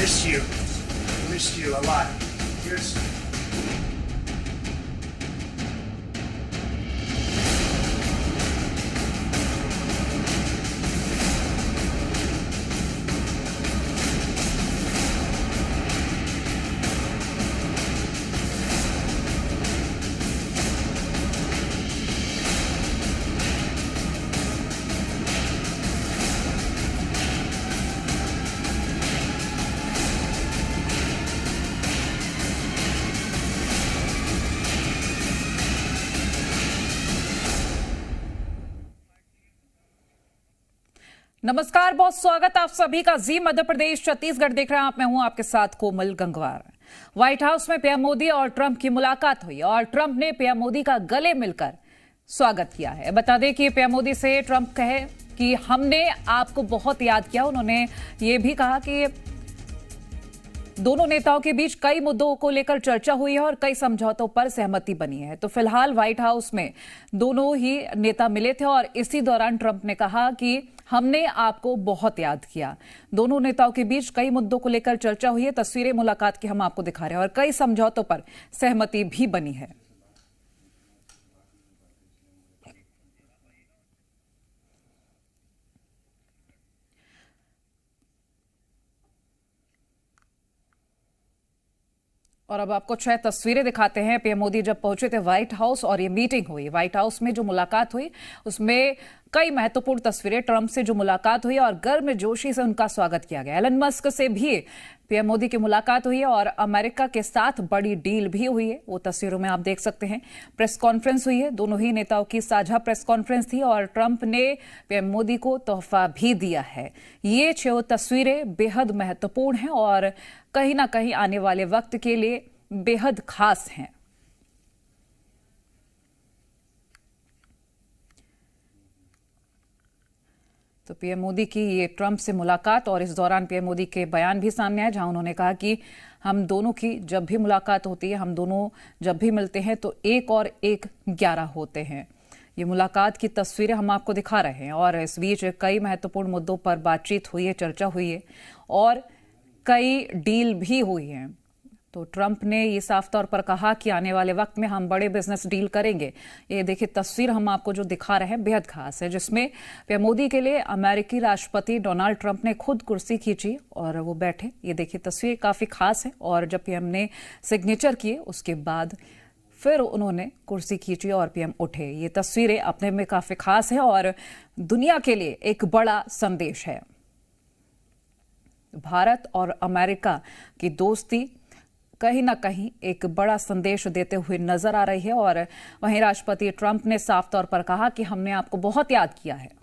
Missed you. Missed you a lot. Here's. नमस्कार, बहुत स्वागत आप सभी का जी मध्य प्रदेश छत्तीसगढ़ देख रहे हैं आप। मैं हूं आपके साथ कोमल गंगवार। व्हाइट हाउस में पीएम मोदी और ट्रंप की मुलाकात हुई और ट्रंप ने पीएम मोदी का गले मिलकर स्वागत किया है। बता दें कि पीएम मोदी से ट्रंप कहे कि हमने आपको बहुत याद किया। उन्होंने ये भी कहा कि दोनों नेताओं के बीच कई मुद्दों को लेकर चर्चा हुई है और कई समझौतों पर सहमति बनी है। तो फिलहाल व्हाइट हाउस में दोनों ही नेता मिले थे और इसी दौरान ट्रंप ने कहा कि हमने आपको बहुत याद किया। दोनों नेताओं के बीच कई मुद्दों को लेकर चर्चा हुई है। तस्वीरें मुलाकात की हम आपको दिखा रहे हैं और कई समझौतों पर सहमति भी बनी है। और अब आपको 6 तस्वीरें दिखाते हैं। पीएम मोदी जब पहुंचे थे व्हाइट हाउस और ये मीटिंग हुई, व्हाइट हाउस में जो मुलाकात हुई उसमें कई महत्वपूर्ण तस्वीरें। ट्रंप से जो मुलाकात हुई और गर्मजोशी से उनका स्वागत किया गया। एलन मस्क से भी पीएम मोदी की मुलाकात हुई है और अमेरिका के साथ बड़ी डील भी हुई है। वो तस्वीरों में आप देख सकते हैं। प्रेस कॉन्फ्रेंस हुई है, दोनों ही नेताओं की साझा प्रेस कॉन्फ्रेंस थी और ट्रंप ने पीएम मोदी को तोहफा भी दिया है। ये 6 तस्वीरें बेहद महत्वपूर्ण हैं और कहीं ना कहीं आने वाले वक्त के लिए बेहद खास हैं। तो पीएम मोदी की ये ट्रंप से मुलाकात और इस दौरान पीएम मोदी के बयान भी सामने आए, जहां उन्होंने कहा कि हम दोनों की जब भी मुलाकात होती है, हम दोनों जब भी मिलते हैं तो 1 और 1 11 होते हैं। ये मुलाकात की तस्वीरें हम आपको दिखा रहे हैं और इस बीच कई महत्वपूर्ण मुद्दों पर बातचीत हुई है, चर्चा हुई है और कई डील भी हुई हैं। तो ट्रंप ने ये साफ तौर पर कहा कि आने वाले वक्त में हम बड़े बिजनेस डील करेंगे। ये देखिए तस्वीर हम आपको जो दिखा रहे हैं बेहद खास है, जिसमें पीएम मोदी के लिए अमेरिकी राष्ट्रपति डोनाल्ड ट्रंप ने खुद कुर्सी खींची और वो बैठे। ये देखिए तस्वीर काफी खास है और जब पीएम ने सिग्नेचर किए उसके बाद फिर उन्होंने कुर्सी खींची और पीएम उठे। ये तस्वीरें अपने में काफी खास है और दुनिया के लिए एक बड़ा संदेश है। भारत और अमेरिका की दोस्ती कहीं ना कहीं एक बड़ा संदेश देते हुए नजर आ रही है और वहीं राष्ट्रपति ट्रंप ने साफ तौर पर कहा कि हमने आपको बहुत याद किया है।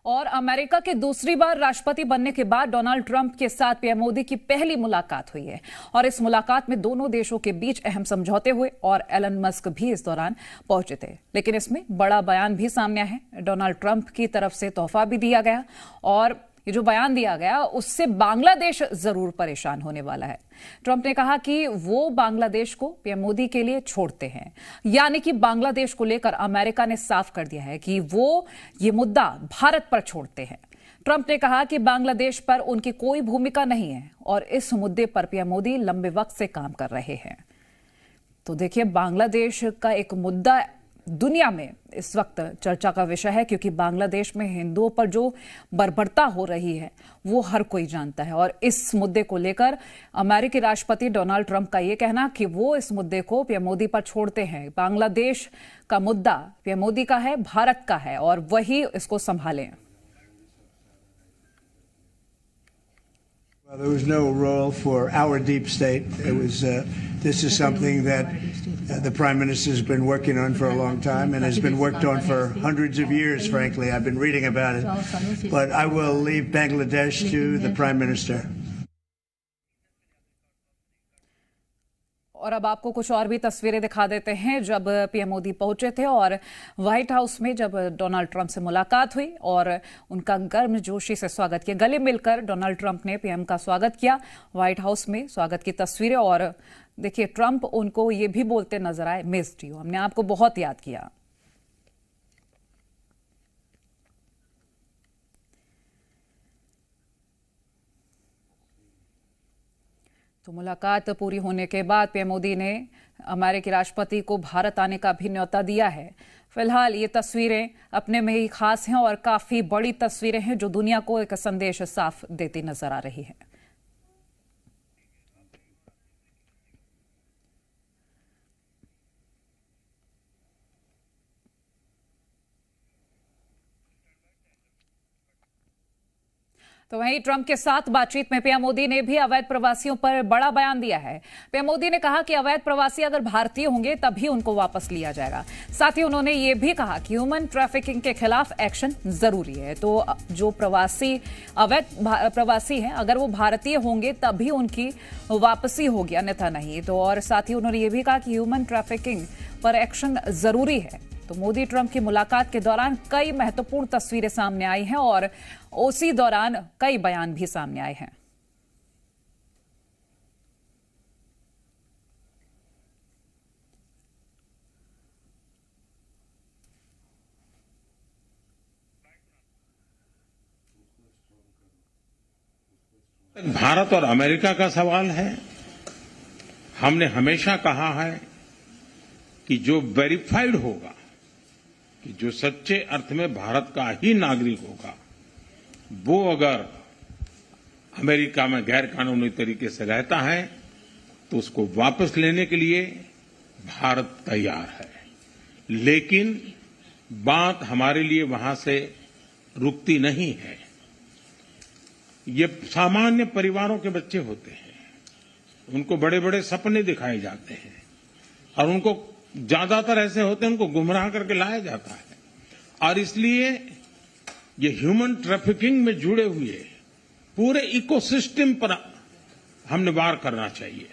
और अमेरिका के दूसरी बार राष्ट्रपति बनने के बाद डोनाल्ड ट्रंप के साथ पीएम मोदी की पहली मुलाकात हुई है और इस मुलाकात में दोनों देशों के बीच अहम समझौते हुए और एलन मस्क भी इस दौरान पहुंचे थे। लेकिन इसमें बड़ा बयान भी सामने आया है। डोनाल्ड ट्रंप की तरफ से तोहफा भी दिया गया और ये जो बयान दिया गया उससे बांग्लादेश जरूर परेशान होने वाला है। ट्रंप ने कहा कि वो बांग्लादेश को पीएम मोदी के लिए छोड़ते हैं, यानी कि बांग्लादेश को लेकर अमेरिका ने साफ कर दिया है कि वो ये मुद्दा भारत पर छोड़ते हैं। ट्रंप ने कहा कि बांग्लादेश पर उनकी कोई भूमिका नहीं है और इस मुद्दे पर पीएम मोदी लंबे वक्त से काम कर रहे हैं। तो देखिए बांग्लादेश का एक मुद्दा दुनिया में इस वक्त चर्चा का विषय है, क्योंकि बांग्लादेश में हिंदुओं पर जो बर्बरता हो रही है वो हर कोई जानता है और इस मुद्दे को लेकर अमेरिकी राष्ट्रपति डोनाल्ड ट्रंप का यह कहना कि वो इस मुद्दे को पीएम मोदी पर छोड़ते हैं। बांग्लादेश का मुद्दा पीएम मोदी का है, भारत का है और वही इसको संभालें। Well, there was no role for our deep state. It was. This is something that the Prime Minister has been working on for a long time and has been worked on for hundreds of years, frankly. I've been reading about it. But I will leave Bangladesh to the Prime Minister. और अब आपको कुछ और भी तस्वीरें दिखा देते हैं जब पीएम मोदी पहुंचे थे और व्हाइट हाउस में जब डोनाल्ड ट्रंप से मुलाकात हुई और उनका गर्मजोशी से स्वागत किया। गले मिलकर डोनाल्ड ट्रंप ने पीएम का स्वागत किया। व्हाइट हाउस में स्वागत की तस्वीरें और देखिए ट्रंप उनको ये भी बोलते नजर आए, मिस्ड यू, हमने आपको बहुत याद किया। तो मुलाकात पूरी होने के बाद पीएम मोदी ने अमेरिकी राष्ट्रपति को भारत आने का भी न्योता दिया है। फिलहाल ये तस्वीरें अपने में ही खास हैं और काफी बड़ी तस्वीरें हैं जो दुनिया को एक संदेश साफ देती नजर आ रही है। तो वहीं ट्रंप के साथ बातचीत में पीएम मोदी ने भी अवैध प्रवासियों पर बड़ा बयान दिया है। पीएम मोदी ने कहा कि अवैध प्रवासी अगर भारतीय होंगे तभी उनको वापस लिया जाएगा। साथ ही उन्होंने ये भी कहा कि ह्यूमन ट्रैफिकिंग के खिलाफ एक्शन जरूरी है। तो जो अवैध प्रवासी हैं अगर वो भारतीय होंगे तभी उनकी वापसी होगी, अन्यथा नहीं। तो और साथ ही उन्होंने ये भी कहा कि ह्यूमन ट्रैफिकिंग पर एक्शन जरूरी है। तो मोदी ट्रंप की मुलाकात के दौरान कई महत्वपूर्ण तस्वीरें सामने आई हैं और उसी दौरान कई बयान भी सामने आए हैं। भारत और अमेरिका का सवाल है। हमने हमेशा कहा है कि जो वेरीफाइड होगा, कि जो सच्चे अर्थ में भारत का ही नागरिक होगा, वो अगर अमेरिका में गैर कानूनी तरीके से रहता है तो उसको वापस लेने के लिए भारत तैयार है। लेकिन बात हमारे लिए वहां से रुकती नहीं है। ये सामान्य परिवारों के बच्चे होते हैं, उनको बड़े बड़े सपने दिखाए जाते हैं और उनको ज्यादातर ऐसे होते हैं उनको गुमराह करके लाया जाता है। और इसलिए ये ह्यूमन ट्रैफिकिंग में जुड़े हुए पूरे इकोसिस्टम पर हमने वार करना चाहिए।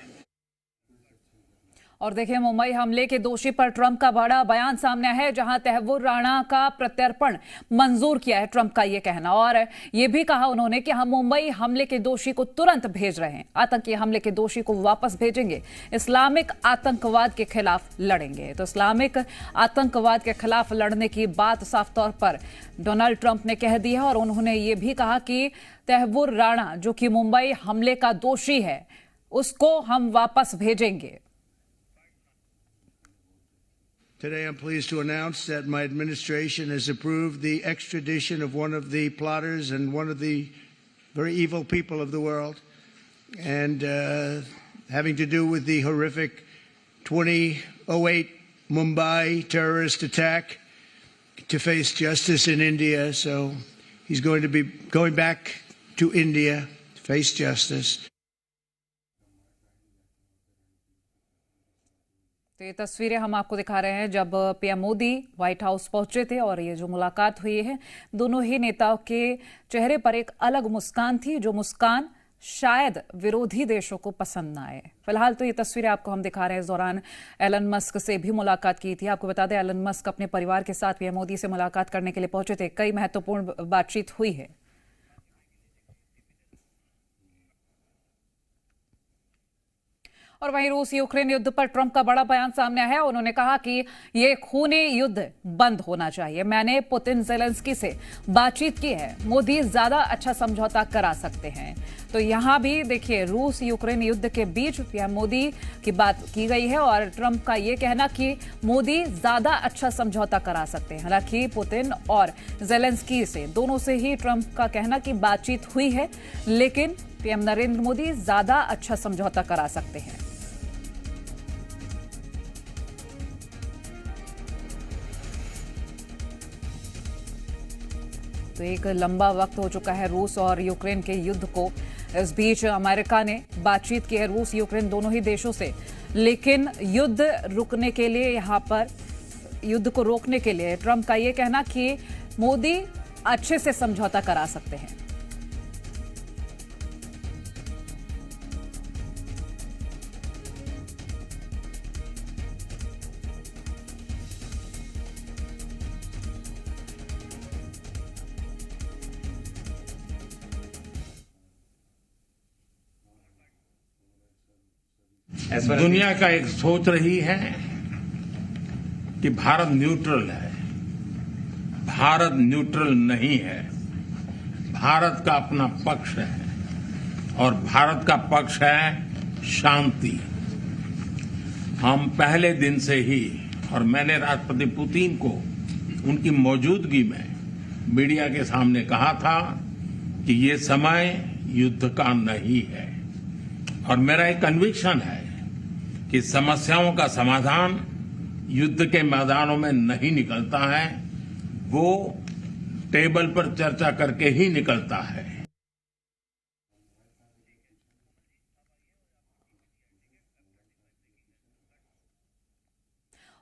और देखिए, मुंबई हमले के दोषी पर ट्रंप का बड़ा बयान सामने है, जहां तहव्वुर राणा का प्रत्यर्पण मंजूर किया है ट्रंप का ये कहना। और ये भी कहा उन्होंने कि हम मुंबई हमले के दोषी को तुरंत भेज रहे हैं, आतंकी हमले के दोषी को वापस भेजेंगे, इस्लामिक आतंकवाद के खिलाफ लड़ेंगे। तो इस्लामिक आतंकवाद के खिलाफ लड़ने की बात साफ तौर पर डोनाल्ड ट्रंप ने कह दी है। और उन्होंने ये भी कहा कि तहव्वुर राणा जो कि मुंबई हमले का दोषी है उसको हम वापस भेजेंगे। Today, I'm pleased to announce that my administration has approved the extradition of one of the plotters and one of the very evil people of the world, and having to do with the horrific 2008 Mumbai terrorist attack, to face justice in India. So he's going to be going back to India to face justice. तो ये तस्वीरें हम आपको दिखा रहे हैं जब PM Modi white house पहुंचे थे और ये जो मुलाकात हुई है, दोनों ही नेताओं के चेहरे पर एक अलग मुस्कान थी, जो मुस्कान शायद विरोधी देशों को पसंद ना आए। फिलहाल तो ये तस्वीरें आपको हम दिखा रहे हैं। इस दौरान एलन मस्क से भी मुलाकात की थी। आपको बता दें, एलन मस्क अपने परिवार के साथ पीएम मोदी से मुलाकात करने के लिए पहुंचे थे। कई महत्वपूर्ण बातचीत हुई है। और वहीं रूस यूक्रेन युद्ध पर ट्रंप का बड़ा बयान सामने आया है। उन्होंने कहा कि ये खूनी युद्ध बंद होना चाहिए। मैंने पुतिन ज़ेलेंस्की से बातचीत की है, मोदी ज्यादा अच्छा समझौता करा सकते हैं। तो यहां भी देखिए, रूस यूक्रेन युद्ध के बीच पीएम मोदी की बात की गई है और ट्रंप का ये कहना कि मोदी ज्यादा अच्छा समझौता करा सकते हैं। हालांकि पुतिन और ज़ेलेंस्की से दोनों से ही ट्रंप का कहना कि बातचीत हुई है, लेकिन पीएम नरेंद्र मोदी ज्यादा अच्छा समझौता करा सकते हैं। तो एक लंबा वक्त हो चुका है रूस और यूक्रेन के युद्ध को। इस बीच अमेरिका ने बातचीत की है रूस यूक्रेन दोनों ही देशों से, लेकिन युद्ध रुकने के लिए, यहां पर युद्ध को रोकने के लिए ट्रंप का यह कहना कि मोदी अच्छे से समझौता करा सकते हैं। दुनिया का एक सोच रही है कि भारत न्यूट्रल है। भारत न्यूट्रल नहीं है। भारत का अपना पक्ष है और भारत का पक्ष है शांति। हम पहले दिन से ही, और मैंने राष्ट्रपति पुतिन को उनकी मौजूदगी में मीडिया के सामने कहा था कि ये समय युद्ध का नहीं है, और मेरा एक कन्विक्शन है कि समस्याओं का समाधान युद्ध के मैदानों में नहीं निकलता है, वो टेबल पर चर्चा करके ही निकलता है।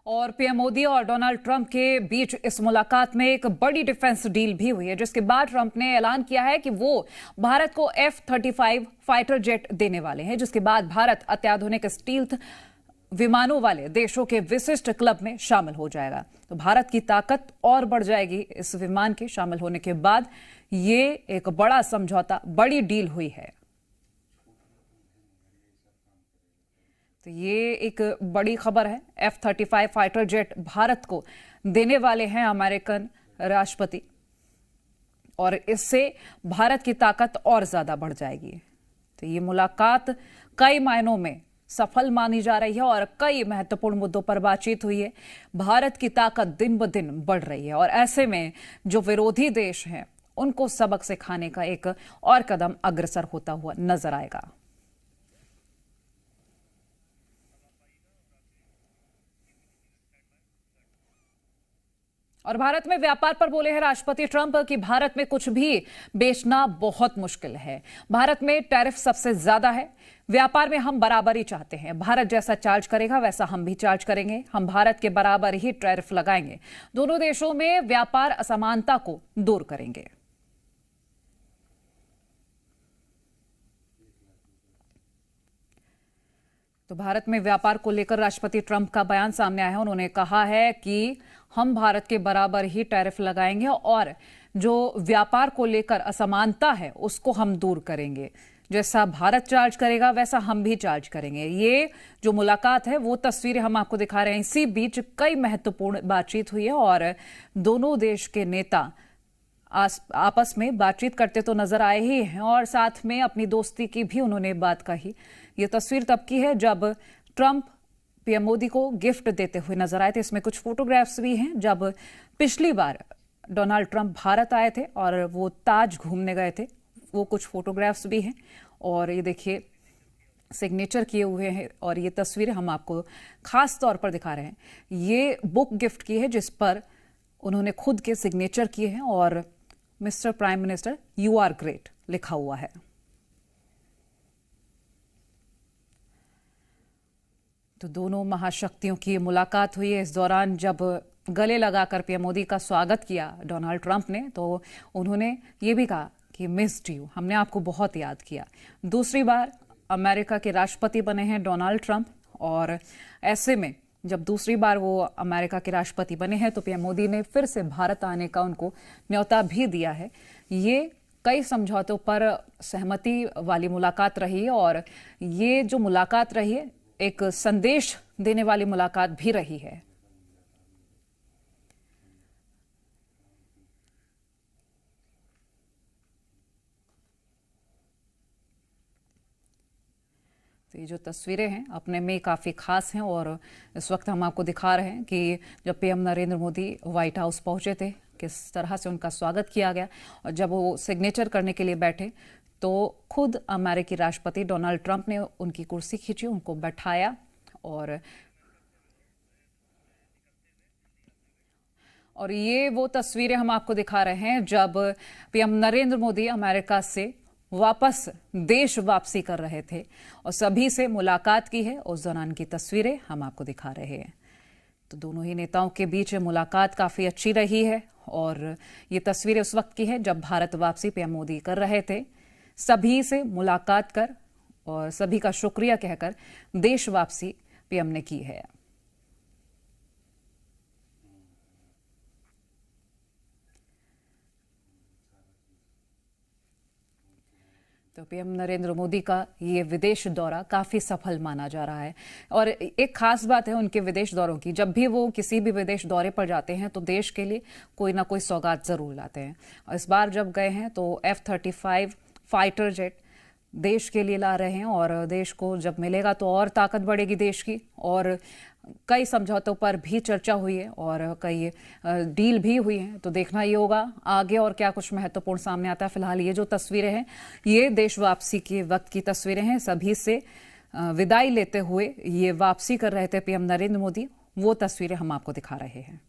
और पीएम मोदी और डोनाल्ड ट्रंप के बीच इस मुलाकात में एक बड़ी डिफेंस डील भी हुई है, जिसके बाद ट्रंप ने ऐलान किया है कि वो भारत को F-35 फाइटर जेट देने वाले हैं, जिसके बाद भारत अत्याधुनिक स्टील्थ विमानों वाले देशों के विशिष्ट क्लब में शामिल हो जाएगा। तो भारत की ताकत और बढ़ जाएगी इस विमान के शामिल होने के बाद। ये एक बड़ा समझौता, बड़ी डील हुई है। तो ये एक बड़ी खबर है। F-35 फाइटर जेट भारत को देने वाले हैं अमेरिकन राष्ट्रपति, और इससे भारत की ताकत और ज्यादा बढ़ जाएगी। तो ये मुलाकात कई मायनों में सफल मानी जा रही है और कई महत्वपूर्ण मुद्दों पर बातचीत हुई है। भारत की ताकत दिन ब दिन बढ़ रही है, और ऐसे में जो विरोधी देश हैं उनको सबक सिखाने का एक और कदम अग्रसर होता हुआ नजर आएगा। और भारत में व्यापार पर बोले हैं राष्ट्रपति ट्रंप कि भारत में कुछ भी बेचना बहुत मुश्किल है। भारत में टैरिफ सबसे ज्यादा है। व्यापार में हम बराबरी चाहते हैं। भारत जैसा चार्ज करेगा वैसा हम भी चार्ज करेंगे। हम भारत के बराबर ही टैरिफ लगाएंगे। दोनों देशों में व्यापार असमानता को दूर करेंगे। तो भारत में व्यापार को लेकर राष्ट्रपति ट्रंप का बयान सामने आया है। उन्होंने कहा है कि हम भारत के बराबर ही टैरिफ लगाएंगे और जो व्यापार को लेकर असमानता है उसको हम दूर करेंगे। जैसा भारत चार्ज करेगा वैसा हम भी चार्ज करेंगे। ये जो मुलाकात है वो तस्वीरें हम आपको दिखा रहे हैं। इसी बीच कई महत्वपूर्ण बातचीत हुई है और दोनों देश के नेता आपस में बातचीत करते तो नजर आए ही हैं, और साथ में अपनी दोस्ती की भी उन्होंने बात कही। ये तस्वीर तब की है जब ट्रंप पीएम मोदी को गिफ्ट देते हुए नजर आए थे। इसमें कुछ फोटोग्राफ्स भी हैं जब पिछली बार डोनाल्ड ट्रंप भारत आए थे और वो ताज घूमने गए थे। वो कुछ फोटोग्राफ्स भी हैं, और ये देखिए सिग्नेचर किए हुए हैं, और ये तस्वीरें हम आपको खास तौर पर दिखा रहे हैं। ये बुक गिफ्ट की है जिस पर उन्होंने खुद के सिग्नेचर किए हैं और mister prime minister you are great लिखा हुआ है। तो दोनों महाशक्तियों की मुलाकात हुई है। इस दौरान जब गले लगाकर पीएम मोदी का स्वागत किया डोनाल्ड ट्रंप ने, तो उन्होंने ये भी कहा कि मिस्ड यू, हमने आपको बहुत याद किया। दूसरी बार अमेरिका के राष्ट्रपति बने हैं डोनाल्ड ट्रंप, और ऐसे में जब दूसरी बार वो अमेरिका के राष्ट्रपति बने हैं तो पीएम मोदी ने फिर से भारत आने का उनको न्योता भी दिया है। ये कई समझौतों पर सहमति वाली मुलाकात रही है, और ये जो मुलाकात रही है एक संदेश देने वाली मुलाकात भी रही है। तो ये जो तस्वीरें हैं अपने में काफ़ी खास हैं, और इस वक्त हम आपको दिखा रहे हैं कि जब PM Narendra Modi white house पहुंचे थे किस तरह से उनका स्वागत किया गया, और जब वो सिग्नेचर करने के लिए बैठे तो खुद अमेरिकी राष्ट्रपति डोनाल्ड ट्रंप ने उनकी कुर्सी खींची, उनको बैठाया, और ये वो तस्वीरें हम आपको दिखा रहे हैं जब पीएम नरेंद्र मोदी अमेरिका से वापस देश वापसी कर रहे थे और सभी से मुलाकात की है। उस दौरान की तस्वीरें हम आपको दिखा रहे हैं। तो दोनों ही नेताओं के बीच मुलाकात काफी अच्छी रही है, और ये तस्वीरें उस वक्त की है जब भारत वापसी पीएम मोदी कर रहे थे। सभी से मुलाकात कर और सभी का शुक्रिया कहकर देश वापसी पीएम ने की है। तो पीएम नरेंद्र मोदी का ये विदेश दौरा काफी सफल माना जा रहा है, और एक खास बात है उनके विदेश दौरों की, जब भी वो किसी भी विदेश दौरे पर जाते हैं तो देश के लिए कोई ना कोई सौगात जरूर लाते हैं। और इस बार जब गए हैं तो F-35 फाइटर जेट देश के लिए ला रहे हैं और देश को जब मिलेगा तो और ताकत बढ़ेगी देश की। और कई समझौतों पर भी चर्चा हुई है और कई डील भी हुई हैं, तो देखना ये होगा आगे और क्या कुछ महत्वपूर्ण सामने आता है। फिलहाल ये जो तस्वीरें हैं ये देश वापसी के वक्त की तस्वीरें हैं। सभी से विदाई लेते हुए ये वापसी कर रहे थे पीएम नरेंद्र मोदी, वो तस्वीरें हम आपको दिखा रहे हैं।